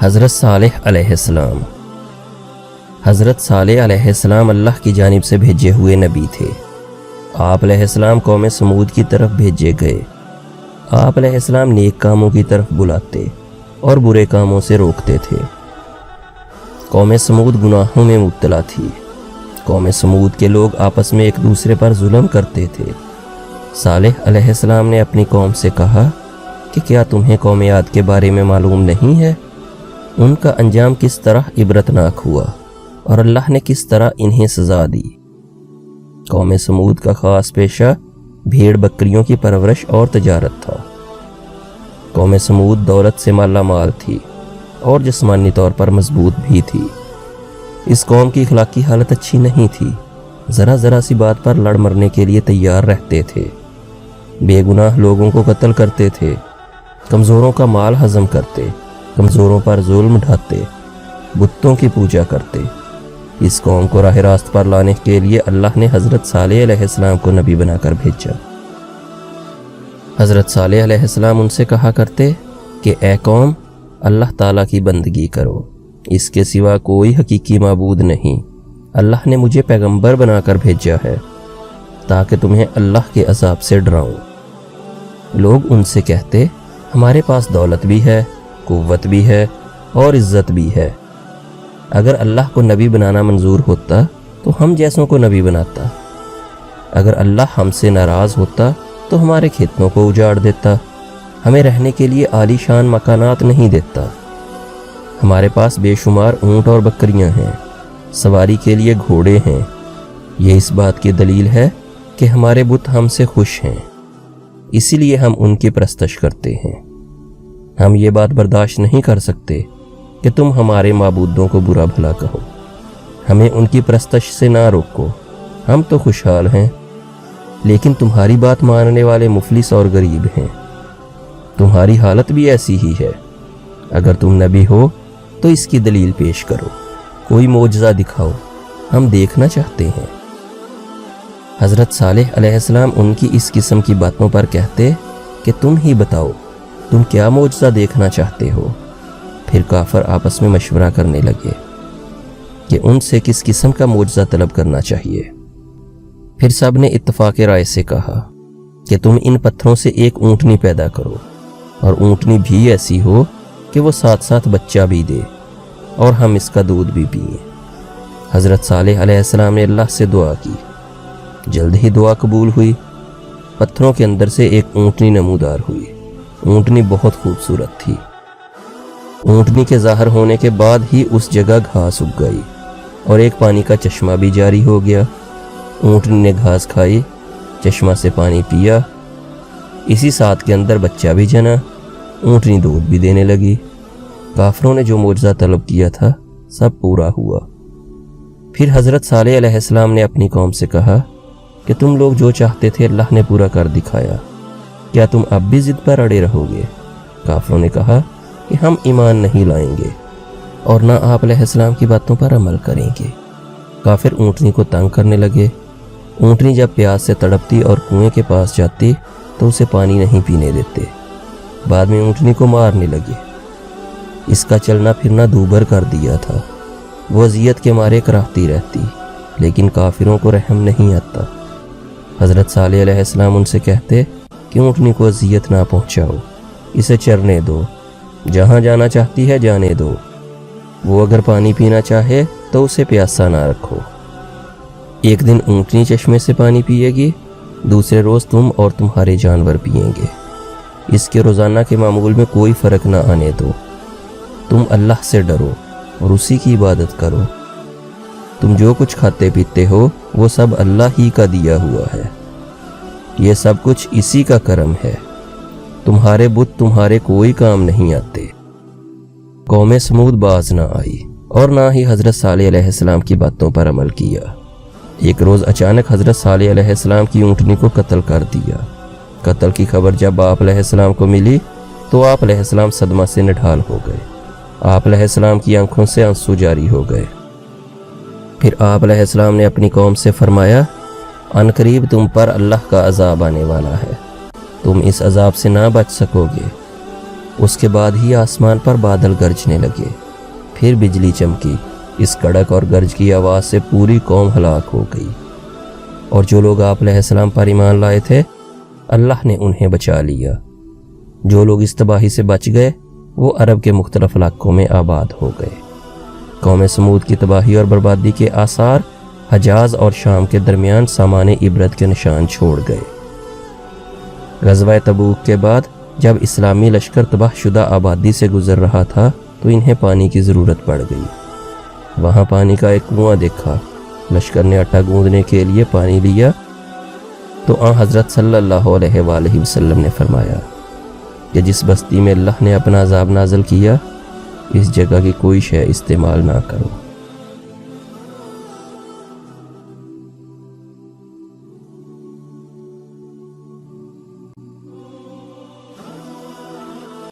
حضرت صالح علیہ السلام۔ حضرت صالح علیہ السلام اللہ کی جانب سے بھیجے ہوئے نبی تھے۔ آپ علیہ السلام قوم سمود کی طرف بھیجے گئے۔ آپ علیہ السلام نیک کاموں کی طرف بلاتے اور برے کاموں سے روکتے تھے۔ قوم سمود گناہوں میں مبتلا تھی۔ قوم سمود کے لوگ آپس میں ایک دوسرے پر ظلم کرتے تھے۔ صالح علیہ السلام نے اپنی قوم سے کہا کہ کیا تمہیں قوم عاد کے بارے میں معلوم نہیں ہے؟ ان کا انجام کس طرح عبرتناک ہوا اور اللہ نے کس طرح انہیں سزا دی۔ قوم سمود کا خاص پیشہ بھیڑ بکریوں کی پرورش اور تجارت تھا۔ قوم سمود دولت سے مالا مال تھی اور جسمانی طور پر مضبوط بھی تھی۔ اس قوم کی اخلاقی حالت اچھی نہیں تھی۔ ذرا ذرا سی بات پر لڑ مرنے کے لیے تیار رہتے تھے۔ بے گناہ لوگوں کو قتل کرتے تھے، کمزوروں کا مال ہضم کرتے، کمزوروں پر ظلم ڈھاتے، بتوں کی پوجا کرتے۔ اس قوم کو راہ راست پر لانے کے لیے اللہ نے حضرت صالح علیہ السلام کو نبی بنا کر بھیجا۔ حضرت صالح علیہ السلام ان سے کہا کرتے کہ اے قوم، اللہ تعالیٰ کی بندگی کرو، اس کے سوا کوئی حقیقی معبود نہیں۔ اللہ نے مجھے پیغمبر بنا کر بھیجا ہے تاکہ تمہیں اللہ کے عذاب سے ڈراؤں۔ لوگ ان سے کہتے ہمارے پاس دولت بھی ہے، قوت بھی ہے اور عزت بھی ہے۔ اگر اللہ کو نبی بنانا منظور ہوتا تو ہم جیسوں کو نبی بناتا۔ اگر اللہ ہم سے ناراض ہوتا تو ہمارے کھیتوں کو اجاڑ دیتا، ہمیں رہنے کے لیے عالی شان مکانات نہیں دیتا۔ ہمارے پاس بے شمار اونٹ اور بکریاں ہیں، سواری کے لیے گھوڑے ہیں۔ یہ اس بات کی دلیل ہے کہ ہمارے بت ہم سے خوش ہیں، اسی لیے ہم ان کی پرستش کرتے ہیں۔ ہم یہ بات برداشت نہیں کر سکتے کہ تم ہمارے معبودوں کو برا بھلا کہو۔ ہمیں ان کی پرستش سے نہ روکو، ہم تو خوشحال ہیں، لیکن تمہاری بات ماننے والے مفلس اور غریب ہیں۔ تمہاری حالت بھی ایسی ہی ہے۔ اگر تم نبی ہو تو اس کی دلیل پیش کرو، کوئی معجزہ دکھاؤ، ہم دیکھنا چاہتے ہیں۔ حضرت صالح علیہ السلام ان کی اس قسم کی باتوں پر کہتے کہ تم ہی بتاؤ، تم کیا معجزہ دیکھنا چاہتے ہو؟ پھر کافر آپس میں مشورہ کرنے لگے کہ ان سے کس قسم کا معجزہ طلب کرنا چاہیے۔ پھر سب نے اتفاق رائے سے کہا کہ تم ان پتھروں سے ایک اونٹنی پیدا کرو، اور اونٹنی بھی ایسی ہو کہ وہ ساتھ ساتھ بچہ بھی دے، اور ہم اس کا دودھ بھی پئیں۔ حضرت صالح علیہ السلام نے اللہ سے دعا کی۔ جلد ہی دعا قبول ہوئی۔ پتھروں کے اندر سے ایک اونٹنی نمودار ہوئی۔ اونٹنی بہت خوبصورت تھی۔ اونٹنی کے ظاہر ہونے کے بعد ہی اس جگہ گھاس اگ گئی اور ایک پانی کا چشمہ بھی جاری ہو گیا۔ اونٹنی نے گھاس کھائی، چشمہ سے پانی پیا، اسی ساتھ کے اندر بچہ بھی جنا، اونٹنی دودھ بھی دینے لگی۔ کافروں نے جو معجزہ طلب کیا تھا سب پورا ہوا۔ پھر حضرت صالح علیہ السلام نے اپنی قوم سے کہا کہ تم لوگ جو چاہتے تھے اللہ نے پورا کر دکھایا، کیا تم اب بھی ضد پر اڑے رہو گے؟ کافروں نے کہا کہ ہم ایمان نہیں لائیں گے اور نہ آپ علیہ السلام کی باتوں پر عمل کریں گے۔ کافر اونٹنی کو تنگ کرنے لگے۔ اونٹنی جب پیاس سے تڑپتی اور کنویں کے پاس جاتی تو اسے پانی نہیں پینے دیتے۔ بعد میں اونٹنی کو مارنے لگے۔ اس کا چلنا پھرنا دوبر کر دیا تھا۔ وہ اذیت کے مارے کراہتی رہتی، لیکن کافروں کو رحم نہیں آتا۔ حضرت صالح علیہ السلام ان سے کہتے کہ اونٹنی کو اذیت نہ پہنچاؤ، اسے چرنے دو، جہاں جانا چاہتی ہے جانے دو۔ وہ اگر پانی پینا چاہے تو اسے پیاسا نہ رکھو۔ ایک دن اونٹنی چشمے سے پانی پیے گی، دوسرے روز تم اور تمہارے جانور پئیں گے۔ اس کے روزانہ کے معمول میں کوئی فرق نہ آنے دو۔ تم اللہ سے ڈرو اور اسی کی عبادت کرو۔ تم جو کچھ کھاتے پیتے ہو وہ سب اللہ ہی کا دیا ہوا ہے۔ یہ سب کچھ اسی کا کرم ہے۔ تمہارے بت تمہارے کوئی کام نہیں آتے۔ قوم سمود باز نہ آئی اور نہ ہی حضرت صالح علیہ السلام کی باتوں پر عمل کیا۔ ایک روز اچانک حضرت صالح علیہ السلام کی اونٹنی کو قتل کر دیا۔ قتل کی خبر جب آپ علیہ السلام کو ملی تو آپ علیہ السلام صدمہ سے نڈھال ہو گئے۔ آپ علیہ السلام کی آنکھوں سے آنسو جاری ہو گئے۔ پھر آپ علیہ السلام نے اپنی قوم سے فرمایا، ان قریب تم پر اللہ کا عذاب آنے والا ہے، تم اس عذاب سے نہ بچ سکو گے۔ اس کے بعد ہی آسمان پر بادل گرجنے لگے، پھر بجلی چمکی۔ اس کڑک اور گرج کی آواز سے پوری قوم ہلاک ہو گئی، اور جو لوگ آپ علیہ السلام پر ایمان لائے تھے اللہ نے انہیں بچا لیا۔ جو لوگ اس تباہی سے بچ گئے وہ عرب کے مختلف علاقوں میں آباد ہو گئے۔ قوم سمود کی تباہی اور بربادی کے آثار حجاز اور شام کے درمیان سامان عبرت کے نشان چھوڑ گئے۔ غزوہ تبوک کے بعد جب اسلامی لشکر تباہ شدہ آبادی سے گزر رہا تھا تو انہیں پانی کی ضرورت پڑ گئی۔ وہاں پانی کا ایک کنواں دیکھا۔ لشکر نے آٹا گوندنے کے لیے پانی لیا تو حضرت صلی اللہ علیہ وآلہ وسلم نے فرمایا کہ جس بستی میں اللہ نے اپنا عذاب نازل کیا اس جگہ کی کوئی شے استعمال نہ کرو۔